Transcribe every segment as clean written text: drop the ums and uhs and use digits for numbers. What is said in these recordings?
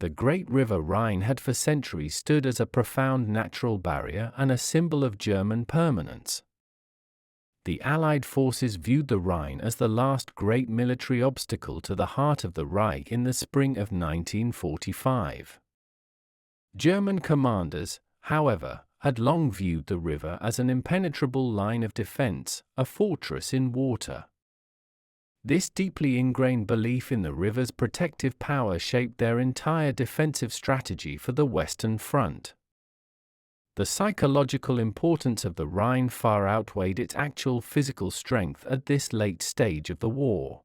The great river Rhine had for centuries stood as a profound natural barrier and a symbol of German permanence. The Allied forces viewed the Rhine as the last great military obstacle to the heart of the Reich in the spring of 1945. German commanders, however, had long viewed the river as an impenetrable line of defense, a fortress in water. This deeply ingrained belief in the river's protective power shaped their entire defensive strategy for the Western Front. The psychological importance of the Rhine far outweighed its actual physical strength at this late stage of the war.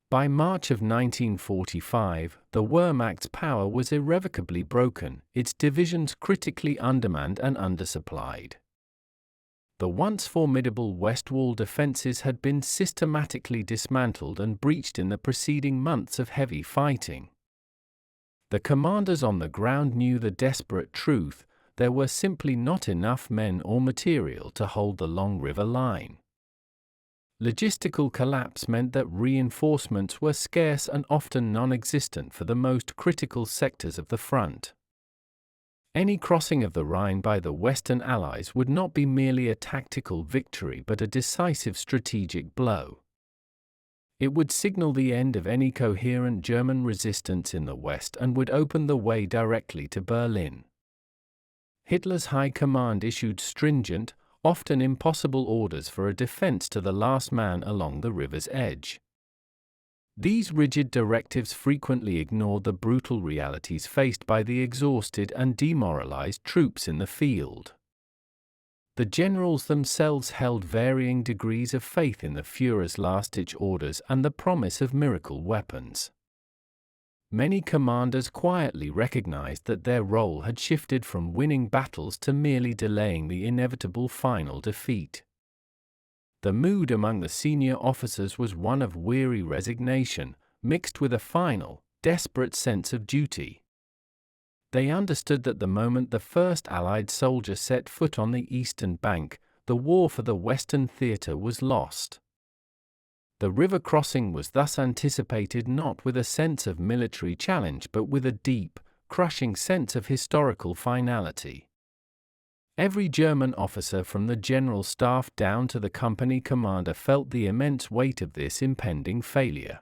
By March of 1945, the Wehrmacht's power was irrevocably broken, its divisions critically undermanned and undersupplied. The once formidable West Wall defenses had been systematically dismantled and breached in the preceding months of heavy fighting. The commanders on the ground knew the desperate truth: there were simply not enough men or material to hold the long river line. Logistical collapse meant that reinforcements were scarce and often non-existent for the most critical sectors of the front. Any crossing of the Rhine by the Western Allies would not be merely a tactical victory but a decisive strategic blow. It would signal the end of any coherent German resistance in the West and would open the way directly to Berlin. Hitler's High Command issued stringent, often impossible orders for a defense to the last man along the river's edge. These rigid directives frequently ignored the brutal realities faced by the exhausted and demoralized troops in the field. The generals themselves held varying degrees of faith in the Führer's last-ditch orders and the promise of miracle weapons. Many commanders quietly recognized that their role had shifted from winning battles to merely delaying the inevitable final defeat. The mood among the senior officers was one of weary resignation, mixed with a final, desperate sense of duty. They understood that the moment the first Allied soldier set foot on the eastern bank, the war for the Western theater was lost. The river crossing was thus anticipated not with a sense of military challenge but with a deep, crushing sense of historical finality. Every German officer from the general staff down to the company commander felt the immense weight of this impending failure.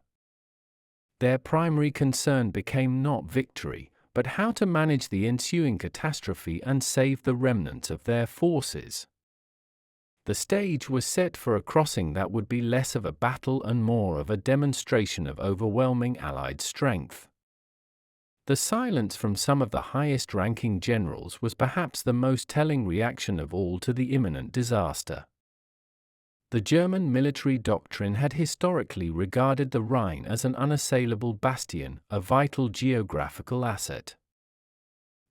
Their primary concern became not victory, but how to manage the ensuing catastrophe and save the remnants of their forces. The stage was set for a crossing that would be less of a battle and more of a demonstration of overwhelming Allied strength. The silence from some of the highest-ranking generals was perhaps the most telling reaction of all to the imminent disaster. The German military doctrine had historically regarded the Rhine as an unassailable bastion, a vital geographical asset.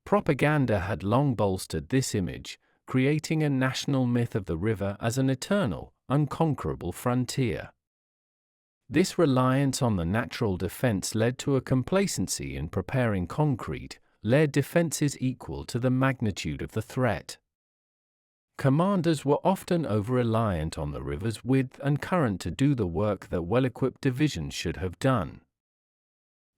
Propaganda had long bolstered this image, creating a national myth of the river as an eternal, unconquerable frontier. This reliance on the natural defense led to a complacency in preparing concrete-led defenses equal to the magnitude of the threat. Commanders were often over-reliant on the river's width and current to do the work that well-equipped divisions should have done.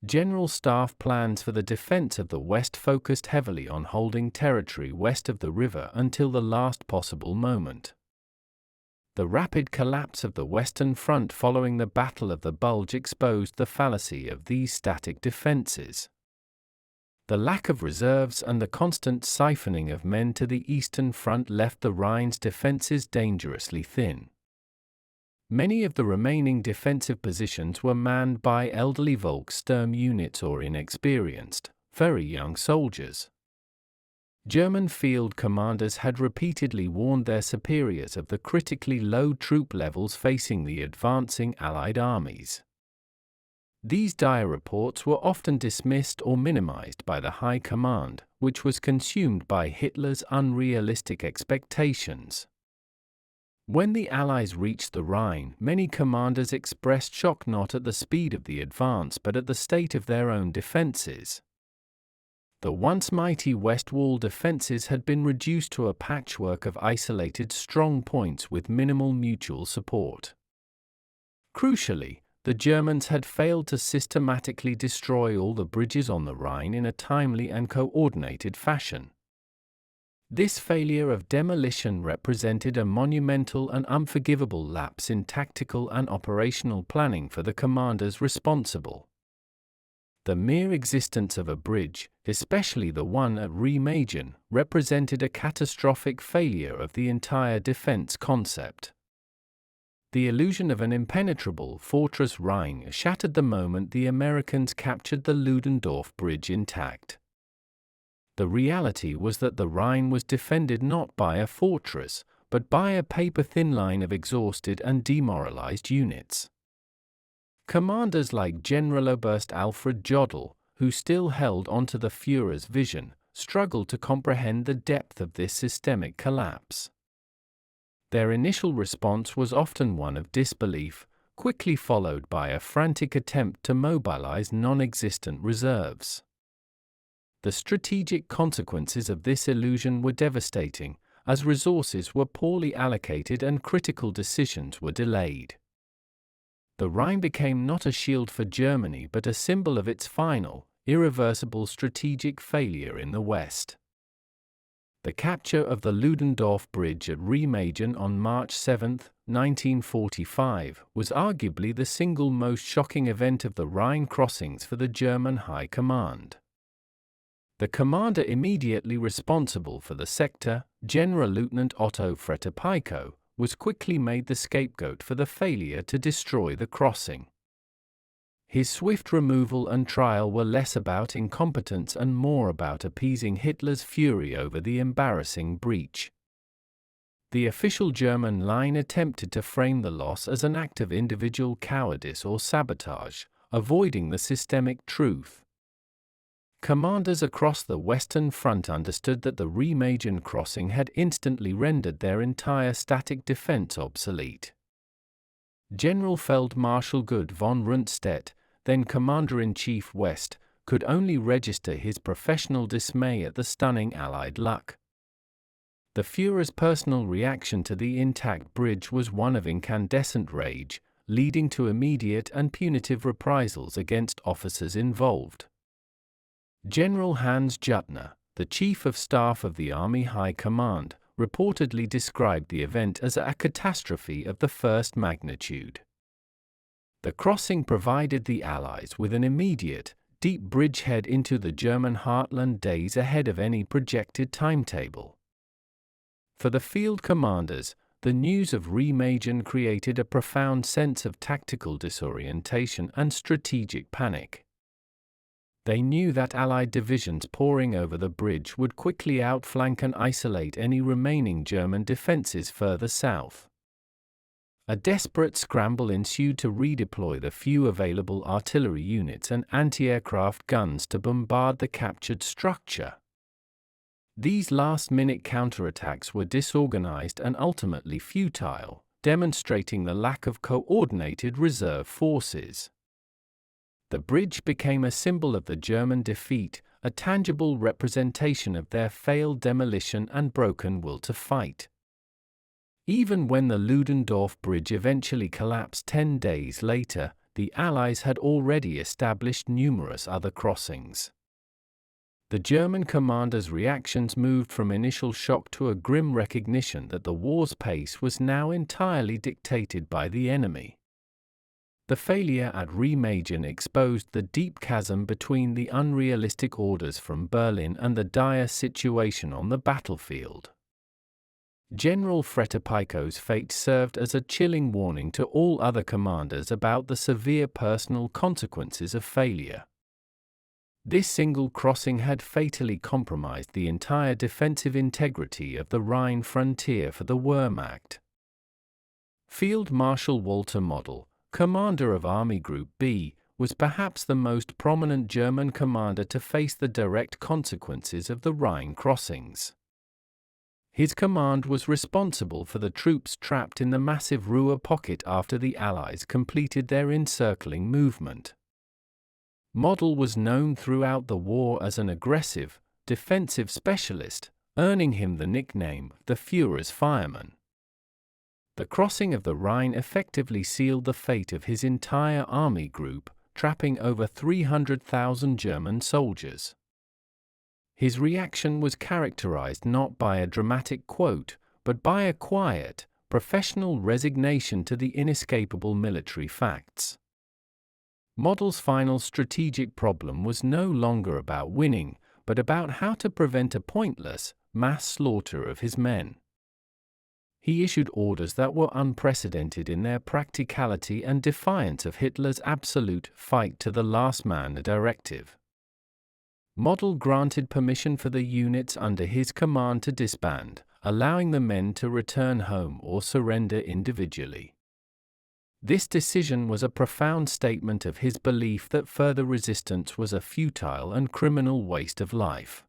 General Staff plans for the defense of the West focused heavily on holding territory west of the river until the last possible moment. The rapid collapse of the Western Front following the Battle of the Bulge exposed the fallacy of these static defenses. The lack of reserves and the constant siphoning of men to the Eastern Front left the Rhine's defenses dangerously thin. Many of the remaining defensive positions were manned by elderly Volkssturm units or inexperienced, very young soldiers. German field commanders had repeatedly warned their superiors of the critically low troop levels facing the advancing Allied armies. These dire reports were often dismissed or minimized by the High Command, which was consumed by Hitler's unrealistic expectations. When the Allies reached the Rhine, many commanders expressed shock not at the speed of the advance but at the state of their own defenses. The once mighty West Wall defenses had been reduced to a patchwork of isolated strong points with minimal mutual support. Crucially, the Germans had failed to systematically destroy all the bridges on the Rhine in a timely and coordinated fashion. This failure of demolition represented a monumental and unforgivable lapse in tactical and operational planning for the commanders responsible. The mere existence of a bridge, especially the one at Remagen, represented a catastrophic failure of the entire defense concept. The illusion of an impenetrable Fortress Rhine shattered the moment the Americans captured the Ludendorff Bridge intact. The reality was that the Rhine was defended not by a fortress, but by a paper-thin line of exhausted and demoralized units. Commanders like Generaloberst Alfred Jodl, who still held onto the Führer's vision, struggled to comprehend the depth of this systemic collapse. Their initial response was often one of disbelief, quickly followed by a frantic attempt to mobilize non-existent reserves. The strategic consequences of this illusion were devastating, as resources were poorly allocated and critical decisions were delayed. The Rhine became not a shield for Germany but a symbol of its final, irreversible strategic failure in the West. The capture of the Ludendorff Bridge at Remagen on March 7, 1945, was arguably the single most shocking event of the Rhine crossings for the German High Command. The commander immediately responsible for the sector, Generalleutnant Otto Frette-Pico, was quickly made the scapegoat for the failure to destroy the crossing. His swift removal and trial were less about incompetence and more about appeasing Hitler's fury over the embarrassing breach. The official German line attempted to frame the loss as an act of individual cowardice or sabotage, avoiding the systemic truth. Commanders across the Western Front understood that the Remagen crossing had instantly rendered their entire static defense obsolete. General Field Marshal Gerd von Rundstedt, then Commander-in-Chief West, could only register his professional dismay at the stunning Allied luck. The Führer's personal reaction to the intact bridge was one of incandescent rage, leading to immediate and punitive reprisals against officers involved. General Hans Juttner, the Chief of Staff of the Army High Command, reportedly described the event as a catastrophe of the first magnitude. The crossing provided the Allies with an immediate, deep bridgehead into the German heartland days ahead of any projected timetable. For the field commanders, the news of Remagen created a profound sense of tactical disorientation and strategic panic. They knew that Allied divisions pouring over the bridge would quickly outflank and isolate any remaining German defenses further south. A desperate scramble ensued to redeploy the few available artillery units and anti-aircraft guns to bombard the captured structure. These last-minute counterattacks were disorganized and ultimately futile, demonstrating the lack of coordinated reserve forces. The bridge became a symbol of the German defeat, a tangible representation of their failed demolition and broken will to fight. Even when the Ludendorff Bridge eventually collapsed 10 days later, the Allies had already established numerous other crossings. The German commanders' reactions moved from initial shock to a grim recognition that the war's pace was now entirely dictated by the enemy. The failure at Remagen exposed the deep chasm between the unrealistic orders from Berlin and the dire situation on the battlefield. General Frette-Pico's fate served as a chilling warning to all other commanders about the severe personal consequences of failure. This single crossing had fatally compromised the entire defensive integrity of the Rhine frontier for the Wehrmacht. Field Marshal Walter Model, commander of Army Group B, was perhaps the most prominent German commander to face the direct consequences of the Rhine crossings. His command was responsible for the troops trapped in the massive Ruhr Pocket after the Allies completed their encircling movement. Model was known throughout the war as an aggressive, defensive specialist, earning him the nickname the Führer's Fireman. The crossing of the Rhine effectively sealed the fate of his entire army group, trapping over 300,000 German soldiers. His reaction was characterized not by a dramatic quote, but by a quiet, professional resignation to the inescapable military facts. Model's final strategic problem was no longer about winning, but about how to prevent a pointless, mass slaughter of his men. He issued orders that were unprecedented in their practicality and defiance of Hitler's absolute fight to the last man directive. Model granted permission for the units under his command to disband, allowing the men to return home or surrender individually. This decision was a profound statement of his belief that further resistance was a futile and criminal waste of life.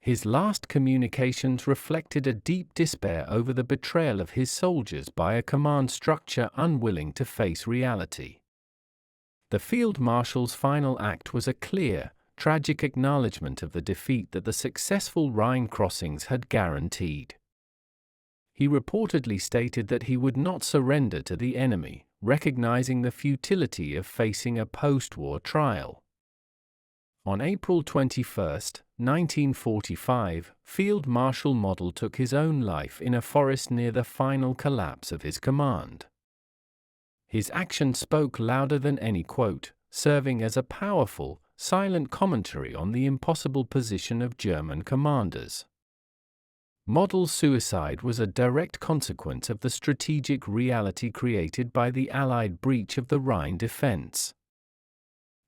His last communications reflected a deep despair over the betrayal of his soldiers by a command structure unwilling to face reality. The Field Marshal's final act was a clear, tragic acknowledgement of the defeat that the successful Rhine crossings had guaranteed. He reportedly stated that he would not surrender to the enemy, recognizing the futility of facing a post-war trial. On April 21, 1945, Field Marshal Model took his own life in a forest near the final collapse of his command. His action spoke louder than any quote, serving as a powerful, silent commentary on the impossible position of German commanders. Model's suicide was a direct consequence of the strategic reality created by the Allied breach of the Rhine defense.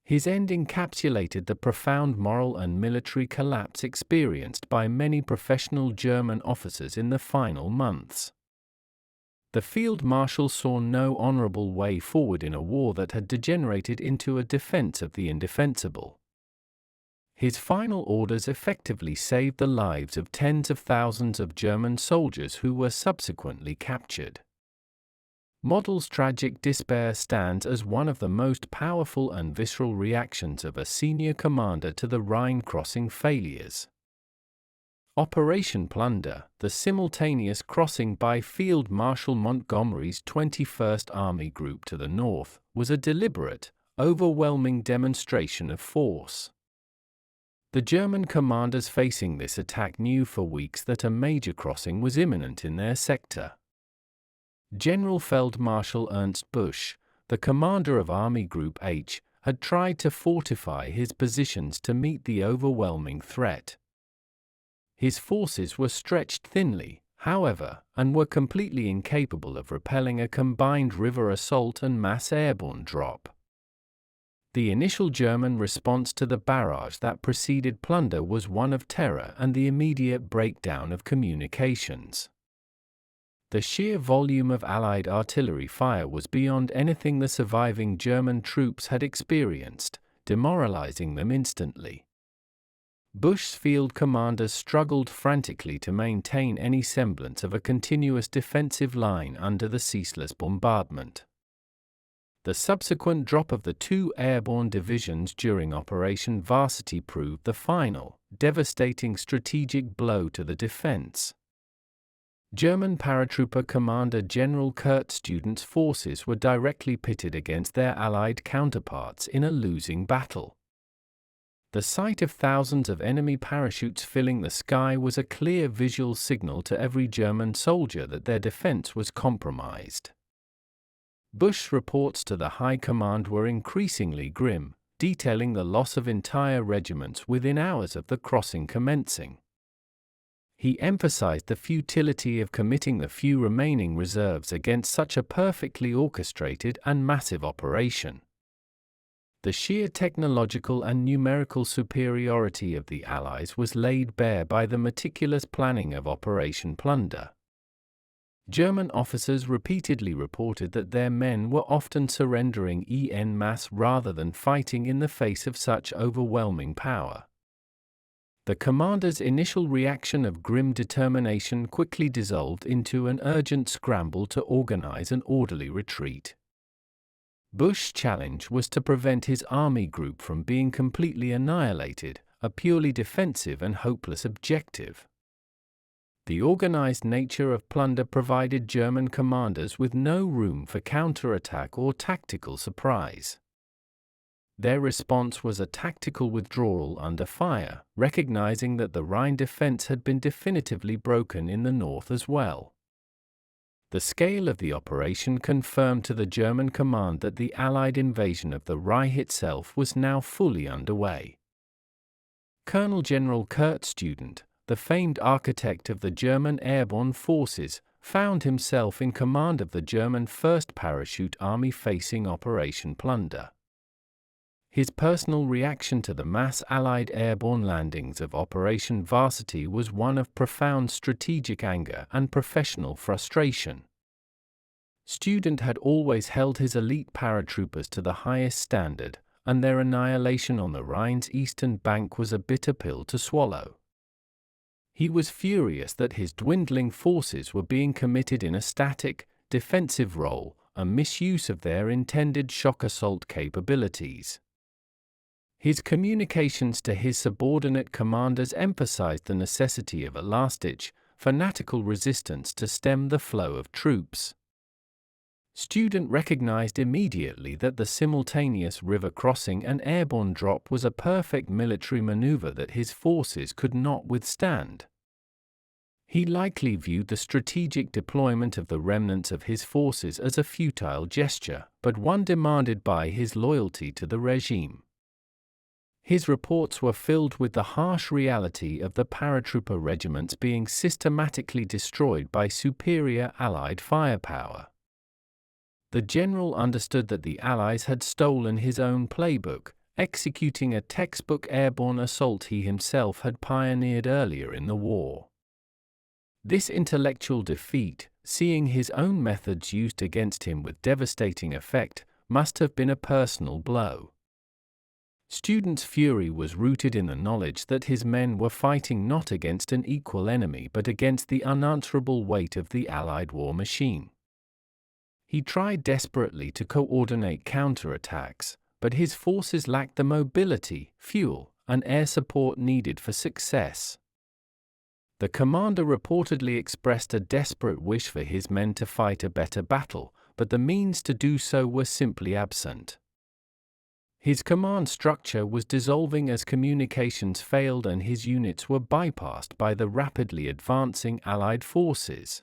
His end encapsulated the profound moral and military collapse experienced by many professional German officers in the final months. The Field Marshal saw no honorable way forward in a war that had degenerated into a defense of the indefensible. His final orders effectively saved the lives of tens of thousands of German soldiers who were subsequently captured. Model's tragic despair stands as one of the most powerful and visceral reactions of a senior commander to the Rhine crossing failures. Operation Plunder, the simultaneous crossing by Field Marshal Montgomery's 21st Army Group to the north, was a deliberate, overwhelming demonstration of force. The German commanders facing this attack knew for weeks that a major crossing was imminent in their sector. General Field Marshal Ernst Busch, the commander of Army Group H, had tried to fortify his positions to meet the overwhelming threat. His forces were stretched thinly, however, and were completely incapable of repelling a combined river assault and mass airborne drop. The initial German response to the barrage that preceded Plunder was one of terror and the immediate breakdown of communications. The sheer volume of Allied artillery fire was beyond anything the surviving German troops had experienced, demoralizing them instantly. Busch's field commanders struggled frantically to maintain any semblance of a continuous defensive line under the ceaseless bombardment. The subsequent drop of the two airborne divisions during Operation Varsity proved the final, devastating strategic blow to the defense. German paratrooper commander General Kurt Student's forces were directly pitted against their Allied counterparts in a losing battle. The sight of thousands of enemy parachutes filling the sky was a clear visual signal to every German soldier that their defense was compromised. Busch's reports to the High Command were increasingly grim, detailing the loss of entire regiments within hours of the crossing commencing. He emphasized the futility of committing the few remaining reserves against such a perfectly orchestrated and massive operation. The sheer technological and numerical superiority of the Allies was laid bare by the meticulous planning of Operation Plunder. German officers repeatedly reported that their men were often surrendering en masse rather than fighting in the face of such overwhelming power. The commander's initial reaction of grim determination quickly dissolved into an urgent scramble to organize an orderly retreat. Busch's challenge was to prevent his army group from being completely annihilated, a purely defensive and hopeless objective. The organized nature of plunder provided German commanders with no room for counterattack or tactical surprise. Their response was a tactical withdrawal under fire, recognizing that the Rhine defense had been definitively broken in the north as well. The scale of the operation confirmed to the German command that the Allied invasion of the Reich itself was now fully underway. Colonel General Kurt Student, the famed architect of the German airborne forces, found himself in command of the German 1st Parachute Army facing Operation Plunder. His personal reaction to the mass Allied airborne landings of Operation Varsity was one of profound strategic anger and professional frustration. Student had always held his elite paratroopers to the highest standard, and their annihilation on the Rhine's eastern bank was a bitter pill to swallow. He was furious that his dwindling forces were being committed in a static, defensive role, a misuse of their intended shock assault capabilities. His communications to his subordinate commanders emphasized the necessity of a last-ditch, fanatical resistance to stem the flow of troops. Student recognized immediately that the simultaneous river crossing and airborne drop was a perfect military maneuver that his forces could not withstand. He likely viewed the strategic deployment of the remnants of his forces as a futile gesture, but one demanded by his loyalty to the regime. His reports were filled with the harsh reality of the paratrooper regiments being systematically destroyed by superior Allied firepower. The general understood that the Allies had stolen his own playbook, executing a textbook airborne assault he himself had pioneered earlier in the war. This intellectual defeat, seeing his own methods used against him with devastating effect, must have been a personal blow. Student's fury was rooted in the knowledge that his men were fighting not against an equal enemy but against the unanswerable weight of the Allied war machine. He tried desperately to coordinate counterattacks, but his forces lacked the mobility, fuel, and air support needed for success. The commander reportedly expressed a desperate wish for his men to fight a better battle, but the means to do so were simply absent. His command structure was dissolving as communications failed and his units were bypassed by the rapidly advancing Allied forces.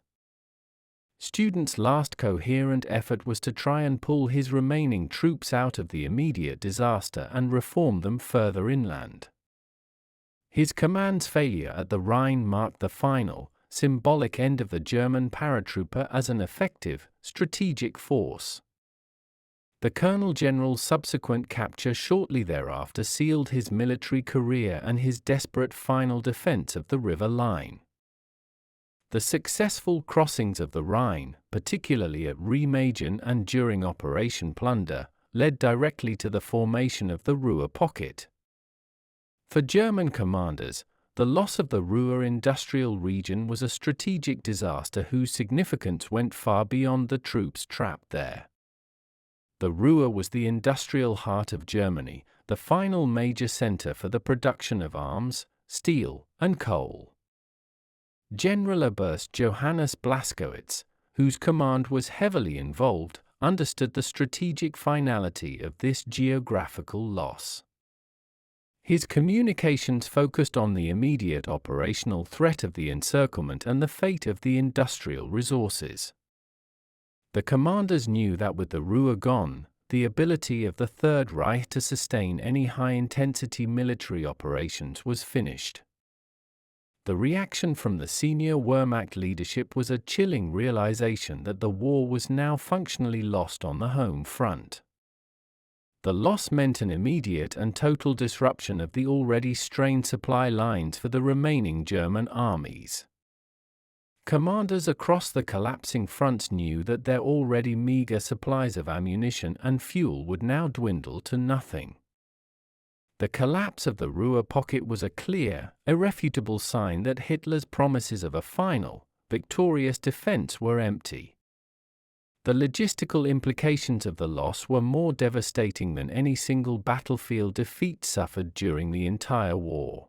Student's last coherent effort was to try and pull his remaining troops out of the immediate disaster and reform them further inland. His command's failure at the Rhine marked the final, symbolic end of the German paratrooper as an effective, strategic force. The Colonel General's subsequent capture shortly thereafter sealed his military career and his desperate final defense of the river line. The successful crossings of the Rhine, particularly at Remagen and during Operation Plunder, led directly to the formation of the Ruhr Pocket. For German commanders, the loss of the Ruhr industrial region was a strategic disaster whose significance went far beyond the troops trapped there. The Ruhr was the industrial heart of Germany, the final major center for the production of arms, steel, and coal. General Oberst Johannes Blaskowitz, whose command was heavily involved, understood the strategic finality of this geographical loss. His communications focused on the immediate operational threat of the encirclement and the fate of the industrial resources. The commanders knew that with the Ruhr gone, the ability of the Third Reich to sustain any high-intensity military operations was finished. The reaction from the senior Wehrmacht leadership was a chilling realization that the war was now functionally lost on the home front. The loss meant an immediate and total disruption of the already strained supply lines for the remaining German armies. Commanders across the collapsing fronts knew that their already meager supplies of ammunition and fuel would now dwindle to nothing. The collapse of the Ruhr Pocket was a clear, irrefutable sign that Hitler's promises of a final, victorious defense were empty. The logistical implications of the loss were more devastating than any single battlefield defeat suffered during the entire war.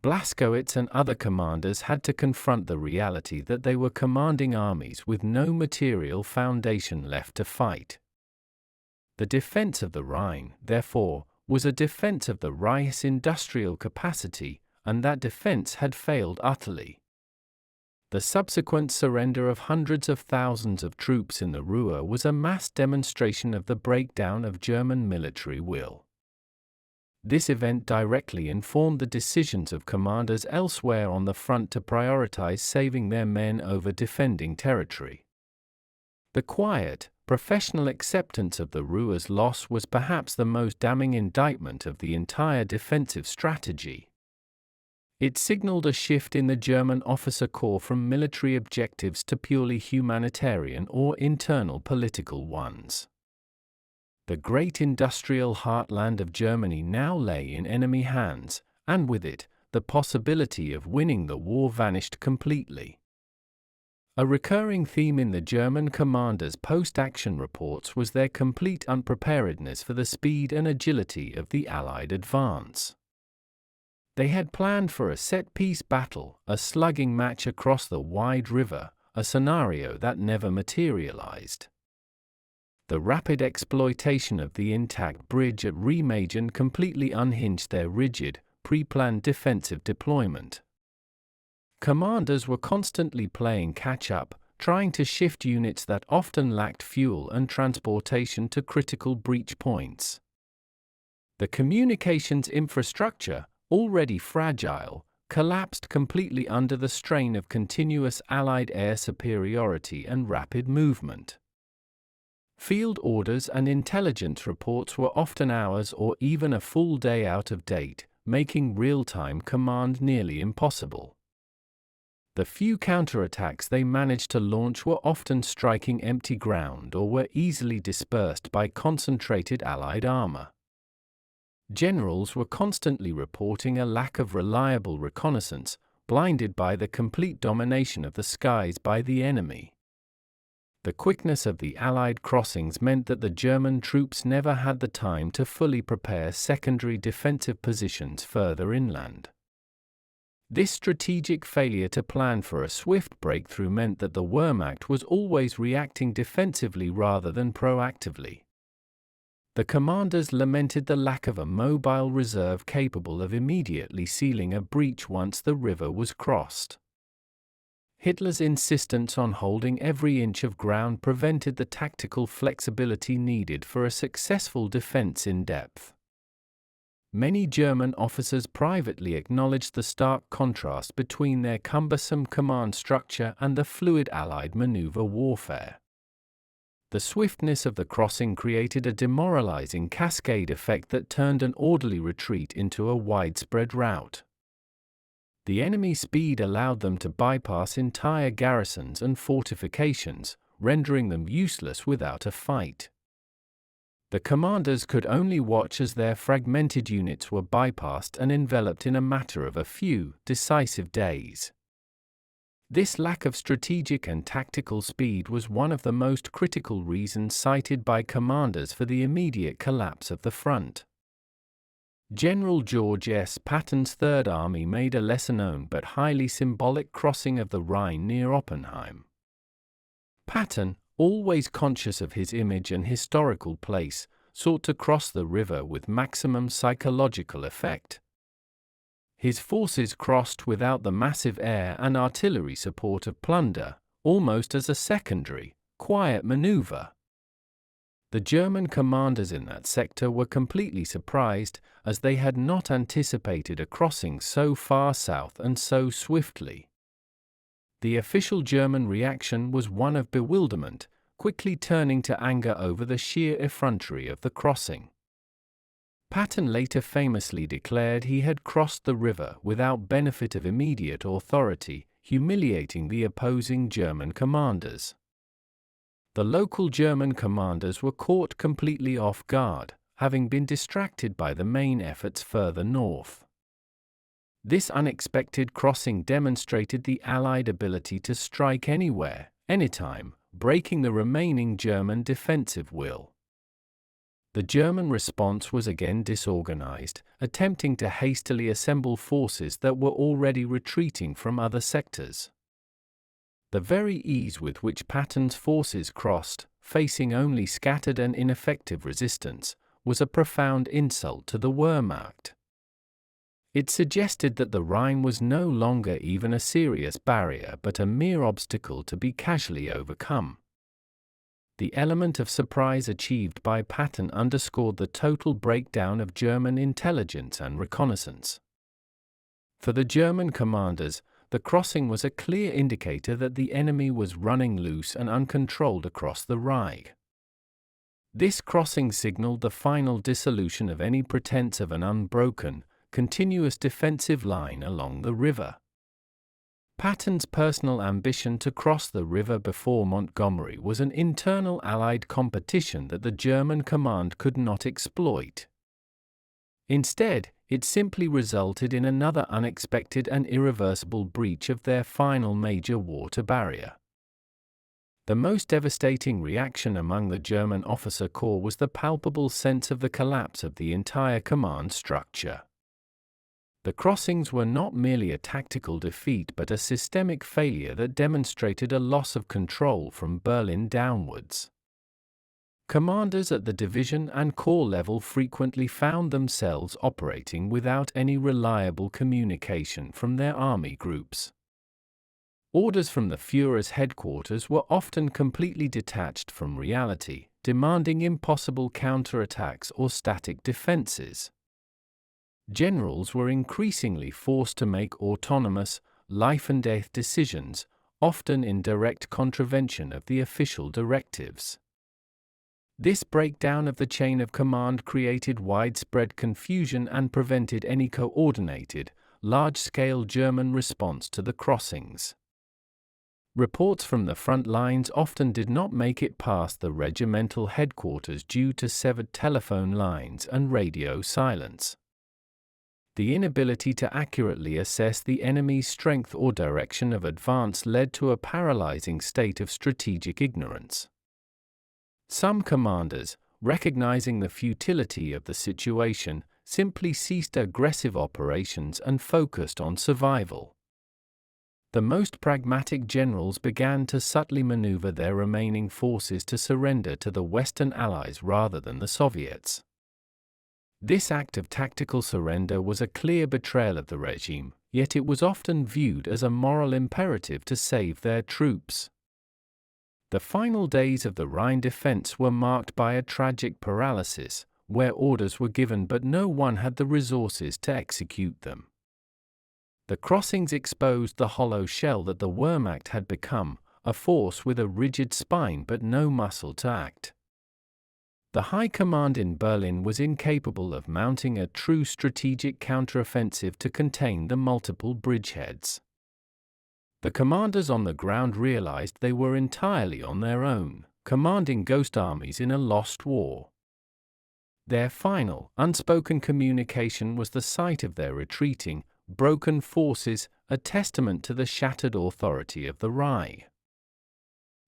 Blaskowitz and other commanders had to confront the reality that they were commanding armies with no material foundation left to fight. The defense of the Rhine, therefore, was a defense of the Reich's industrial capacity, and that defense had failed utterly. The subsequent surrender of hundreds of thousands of troops in the Ruhr was a mass demonstration of the breakdown of German military will. This event directly informed the decisions of commanders elsewhere on the front to prioritize saving their men over defending territory. The quiet, professional acceptance of the Ruhr's loss was perhaps the most damning indictment of the entire defensive strategy. It signaled a shift in the German officer corps from military objectives to purely humanitarian or internal political ones. The great industrial heartland of Germany now lay in enemy hands, and with it, the possibility of winning the war vanished completely. A recurring theme in the German commanders' post-action reports was their complete unpreparedness for the speed and agility of the Allied advance. They had planned for a set-piece battle, a slugging match across the wide river, a scenario that never materialized. The rapid exploitation of the intact bridge at Remagen completely unhinged their rigid, pre-planned defensive deployment. Commanders were constantly playing catch-up, trying to shift units that often lacked fuel and transportation to critical breach points. The communications infrastructure, already fragile, collapsed completely under the strain of continuous Allied air superiority and rapid movement. Field orders and intelligence reports were often hours or even a full day out of date, making real-time command nearly impossible. The few counterattacks they managed to launch were often striking empty ground or were easily dispersed by concentrated Allied armor. Generals were constantly reporting a lack of reliable reconnaissance, blinded by the complete domination of the skies by the enemy. The quickness of the Allied crossings meant that the German troops never had the time to fully prepare secondary defensive positions further inland. This strategic failure to plan for a swift breakthrough meant that the Wehrmacht was always reacting defensively rather than proactively. The commanders lamented the lack of a mobile reserve capable of immediately sealing a breach once the river was crossed. Hitler's insistence on holding every inch of ground prevented the tactical flexibility needed for a successful defense in depth. Many German officers privately acknowledged the stark contrast between their cumbersome command structure and the fluid Allied maneuver warfare. The swiftness of the crossing created a demoralizing cascade effect that turned an orderly retreat into a widespread rout. The enemy's speed allowed them to bypass entire garrisons and fortifications, rendering them useless without a fight. The commanders could only watch as their fragmented units were bypassed and enveloped in a matter of a few decisive days. This lack of strategic and tactical speed was one of the most critical reasons cited by commanders for the immediate collapse of the front. General George S. Patton's Third Army made a lesser-known but highly symbolic crossing of the Rhine near Oppenheim. Patton, always conscious of his image and historical place, sought to cross the river with maximum psychological effect. His forces crossed without the massive air and artillery support of Plunder, almost as a secondary, quiet maneuver. The German commanders in that sector were completely surprised, as they had not anticipated a crossing so far south and so swiftly. The official German reaction was one of bewilderment, quickly turning to anger over the sheer effrontery of the crossing. Patton later famously declared he had crossed the river without benefit of immediate authority, humiliating the opposing German commanders. The local German commanders were caught completely off guard, having been distracted by the main efforts further north. This unexpected crossing demonstrated the Allied ability to strike anywhere, anytime, breaking the remaining German defensive will. The German response was again disorganized, attempting to hastily assemble forces that were already retreating from other sectors. The very ease with which Patton's forces crossed, facing only scattered and ineffective resistance, was a profound insult to the Wehrmacht. It suggested that the Rhine was no longer even a serious barrier but a mere obstacle to be casually overcome. The element of surprise achieved by Patton underscored the total breakdown of German intelligence and reconnaissance. For the German commanders, the crossing was a clear indicator that the enemy was running loose and uncontrolled across the Rhine. This crossing signaled the final dissolution of any pretense of an unbroken, continuous defensive line along the river. Patton's personal ambition to cross the river before Montgomery was an internal Allied competition that the German command could not exploit. Instead, it simply resulted in another unexpected and irreversible breach of their final major water barrier. The most devastating reaction among the German officer corps was the palpable sense of the collapse of the entire command structure. The crossings were not merely a tactical defeat but a systemic failure that demonstrated a loss of control from Berlin downwards. Commanders at the division and corps level frequently found themselves operating without any reliable communication from their army groups. Orders from the Führer's headquarters were often completely detached from reality, demanding impossible counterattacks or static defenses. Generals were increasingly forced to make autonomous, life-and-death decisions, often in direct contravention of the official directives. This breakdown of the chain of command created widespread confusion and prevented any coordinated, large-scale German response to the crossings. Reports from the front lines often did not make it past the regimental headquarters due to severed telephone lines and radio silence. The inability to accurately assess the enemy's strength or direction of advance led to a paralyzing state of strategic ignorance. Some commanders, recognizing the futility of the situation, simply ceased aggressive operations and focused on survival. The most pragmatic generals began to subtly maneuver their remaining forces to surrender to the Western Allies rather than the Soviets. This act of tactical surrender was a clear betrayal of the regime, yet it was often viewed as a moral imperative to save their troops. The final days of the Rhine defense were marked by a tragic paralysis, where orders were given but no one had the resources to execute them. The crossings exposed the hollow shell that the Wehrmacht had become, a force with a rigid spine but no muscle to act. The High Command in Berlin was incapable of mounting a true strategic counteroffensive to contain the multiple bridgeheads. The commanders on the ground realized they were entirely on their own, commanding ghost armies in a lost war. Their final, unspoken communication was the sight of their retreating, broken forces, a testament to the shattered authority of the Reich.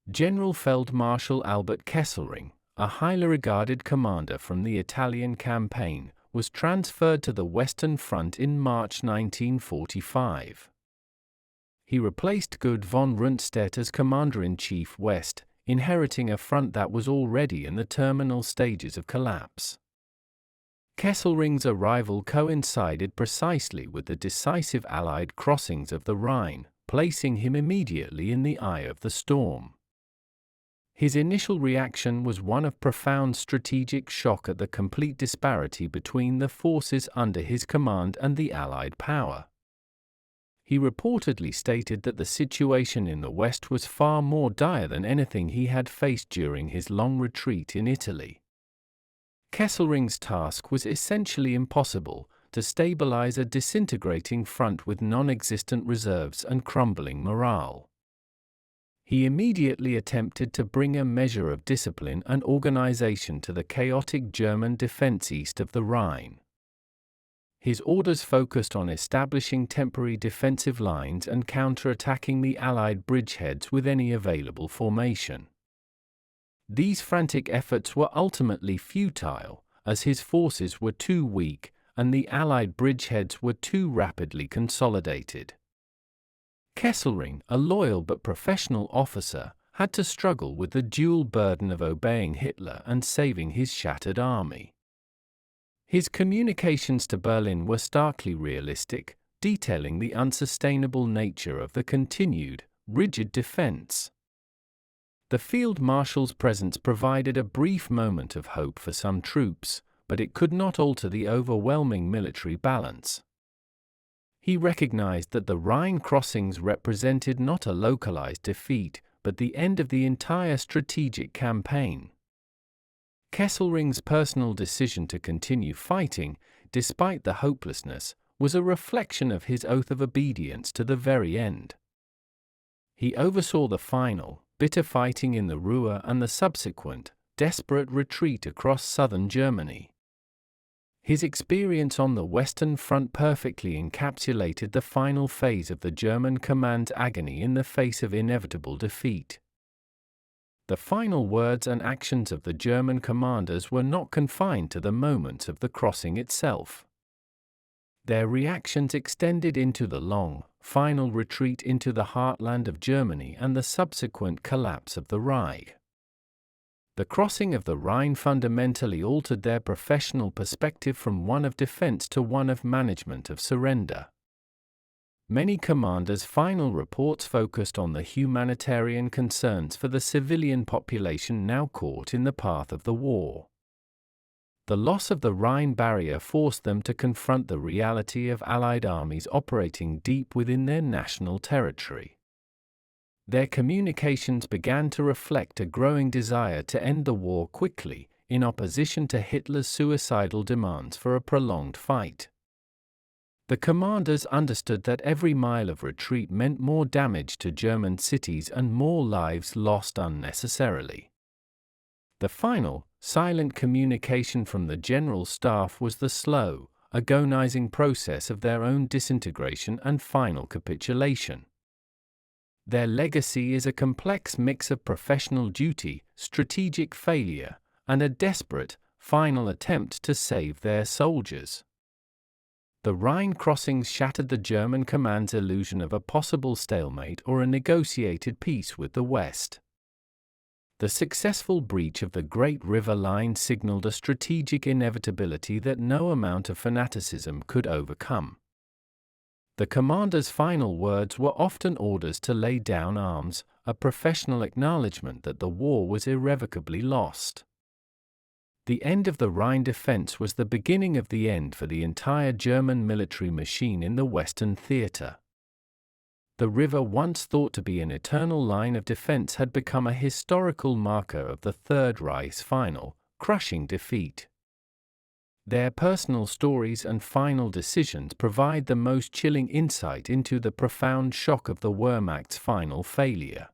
General Field Marshal Albert Kesselring, a highly regarded commander from the Italian campaign, was transferred to the Western Front in March 1945. He replaced Gerd von Rundstedt as Commander-in-Chief West, inheriting a front that was already in the terminal stages of collapse. Kesselring's arrival coincided precisely with the decisive Allied crossings of the Rhine, placing him immediately in the eye of the storm. His initial reaction was one of profound strategic shock at the complete disparity between the forces under his command and the Allied power. He reportedly stated that the situation in the West was far more dire than anything he had faced during his long retreat in Italy. Kesselring's task was essentially impossible: to stabilize a disintegrating front with non-existent reserves and crumbling morale. He immediately attempted to bring a measure of discipline and organization to the chaotic German defense east of the Rhine. His orders focused on establishing temporary defensive lines and counterattacking the Allied bridgeheads with any available formation. These frantic efforts were ultimately futile, as his forces were too weak and the Allied bridgeheads were too rapidly consolidated. Kesselring, a loyal but professional officer, had to struggle with the dual burden of obeying Hitler and saving his shattered army. His communications to Berlin were starkly realistic, detailing the unsustainable nature of the continued, rigid defense. The Field Marshal's presence provided a brief moment of hope for some troops, but it could not alter the overwhelming military balance. He recognized that the Rhine crossings represented not a localized defeat, but the end of the entire strategic campaign. Kesselring's personal decision to continue fighting, despite the hopelessness, was a reflection of his oath of obedience to the very end. He oversaw the final, bitter fighting in the Ruhr and the subsequent, desperate retreat across southern Germany. His experience on the Western Front perfectly encapsulated the final phase of the German command's agony in the face of inevitable defeat. The final words and actions of the German commanders were not confined to the moments of the crossing itself. Their reactions extended into the long, final retreat into the heartland of Germany and the subsequent collapse of the Reich. The crossing of the Rhine fundamentally altered their professional perspective from one of defense to one of management of surrender. Many commanders' final reports focused on the humanitarian concerns for the civilian population now caught in the path of the war. The loss of the Rhine barrier forced them to confront the reality of Allied armies operating deep within their national territory. Their communications began to reflect a growing desire to end the war quickly, in opposition to Hitler's suicidal demands for a prolonged fight. The commanders understood that every mile of retreat meant more damage to German cities and more lives lost unnecessarily. The final, silent communication from the General Staff was the slow, agonizing process of their own disintegration and final capitulation. Their legacy is a complex mix of professional duty, strategic failure, and a desperate, final attempt to save their soldiers. The Rhine crossings shattered the German command's illusion of a possible stalemate or a negotiated peace with the West. The successful breach of the Great River Line signaled a strategic inevitability that no amount of fanaticism could overcome. The commander's final words were often orders to lay down arms, a professional acknowledgement that the war was irrevocably lost. The end of the Rhine defense was the beginning of the end for the entire German military machine in the Western theater. The river, once thought to be an eternal line of defense, had become a historical marker of the Third Reich's final, crushing defeat. Their personal stories and final decisions provide the most chilling insight into the profound shock of the Wehrmacht's final failure.